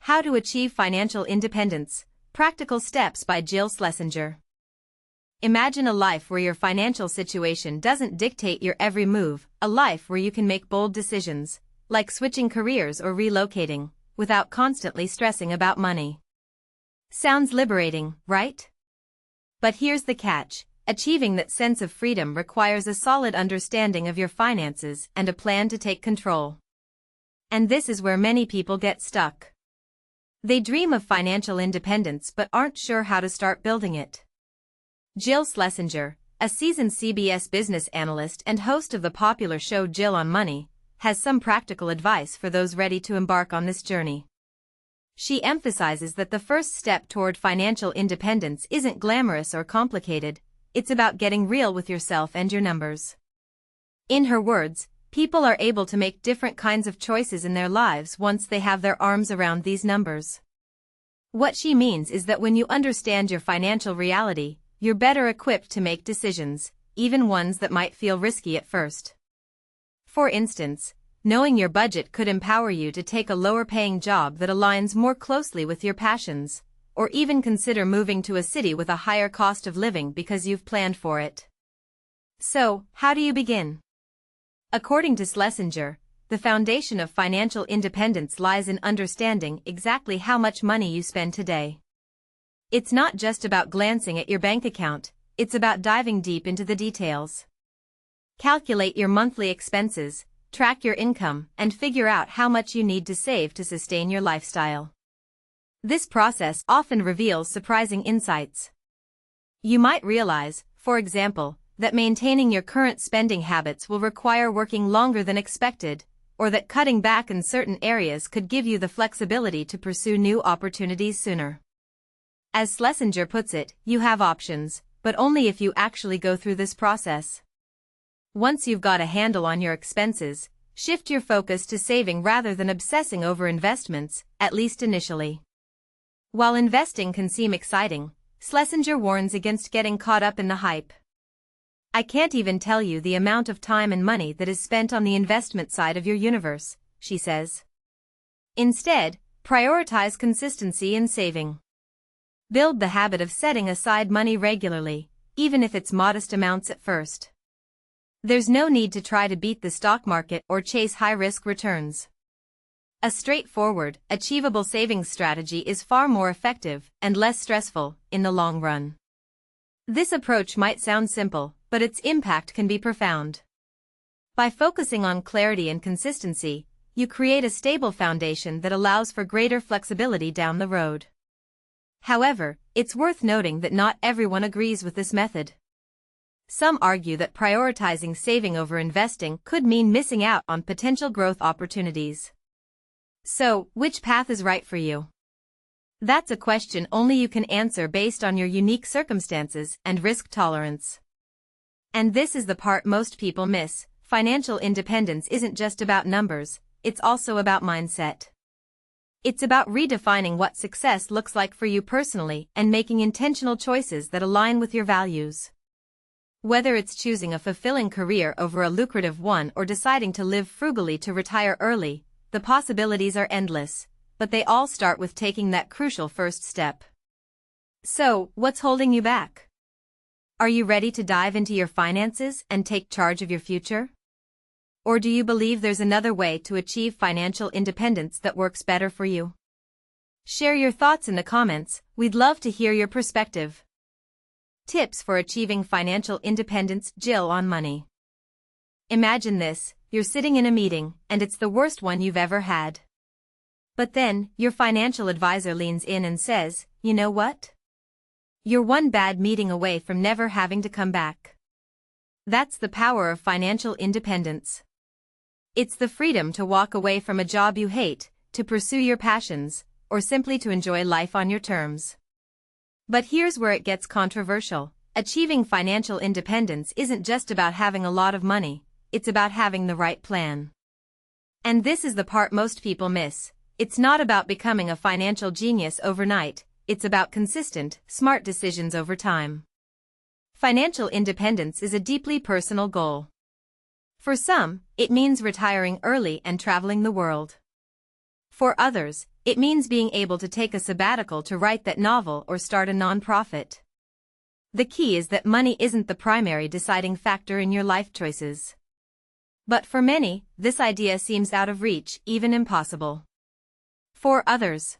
How to Achieve Financial Independence, Practical Steps by Jill Schlesinger. Imagine a life where your financial situation doesn't dictate your every move, a life where you can make bold decisions, like switching careers or relocating, without constantly stressing about money. Sounds liberating, right? But here's the catch. Achieving that sense of freedom requires a solid understanding of your finances and a plan to take control. And this is where many people get stuck. They dream of financial independence but aren't sure how to start building it. Jill Schlesinger, a seasoned CBS business analyst and host of the popular show Jill on Money, has some practical advice for those ready to embark on this journey. She emphasizes that the first step toward financial independence isn't glamorous or complicated, it's about getting real with yourself and your numbers. In her words, people are able to make different kinds of choices in their lives once they have their arms around these numbers. What she means is that when you understand your financial reality, you're better equipped to make decisions, even ones that might feel risky at first. For instance, knowing your budget could empower you to take a lower-paying job that aligns more closely with your passions, or even consider moving to a city with a higher cost of living because you've planned for it. So, how do you begin? According to Schlesinger, the foundation of financial independence lies in understanding exactly how much money you spend today. It's not just about glancing at your bank account, it's about diving deep into the details. Calculate your monthly expenses, track your income, and figure out how much you need to save to sustain your lifestyle. This process often reveals surprising insights. You might realize, for example, that maintaining your current spending habits will require working longer than expected, or that cutting back in certain areas could give you the flexibility to pursue new opportunities sooner. As Schlesinger puts it, you have options, but only if you actually go through this process. Once you've got a handle on your expenses, shift your focus to saving rather than obsessing over investments, at least initially. While investing can seem exciting, Schlesinger warns against getting caught up in the hype. I can't even tell you the amount of time and money that is spent on the investment side of your universe, she says. Instead, prioritize consistency in saving. Build the habit of setting aside money regularly, even if it's modest amounts at first. There's no need to try to beat the stock market or chase high-risk returns. A straightforward, achievable savings strategy is far more effective and less stressful in the long run. This approach might sound simple, but its impact can be profound. By focusing on clarity and consistency, you create a stable foundation that allows for greater flexibility down the road. However, it's worth noting that not everyone agrees with this method. Some argue that prioritizing saving over investing could mean missing out on potential growth opportunities. So, which path is right for you? That's a question only you can answer based on your unique circumstances and risk tolerance. And this is the part most people miss. Financial independence isn't just about numbers, it's also about mindset. It's about redefining what success looks like for you personally and making intentional choices that align with your values. Whether it's choosing a fulfilling career over a lucrative one or deciding to live frugally to retire early, the possibilities are endless, but they all start with taking that crucial first step. So, what's holding you back? Are you ready to dive into your finances and take charge of your future? Or do you believe there's another way to achieve financial independence that works better for you? Share your thoughts in the comments, we'd love to hear your perspective. Tips for achieving financial independence. Jill on Money. Imagine this, you're sitting in a meeting, and it's the worst one you've ever had. But then, your financial advisor leans in and says, you know what? You're one bad meeting away from never having to come back. That's the power of financial independence. It's the freedom to walk away from a job you hate, to pursue your passions, or simply to enjoy life on your terms. But here's where it gets controversial. Achieving financial independence isn't just about having a lot of money, it's about having the right plan. And this is the part most people miss. It's not about becoming a financial genius overnight, it's about consistent, smart decisions over time. Financial independence is a deeply personal goal. For some, it means retiring early and traveling the world. For others, It means being able to take a sabbatical to write that novel or start a nonprofit. The key is that money isn't the primary deciding factor in your life choices. But for many, this idea seems out of reach, even impossible. For others,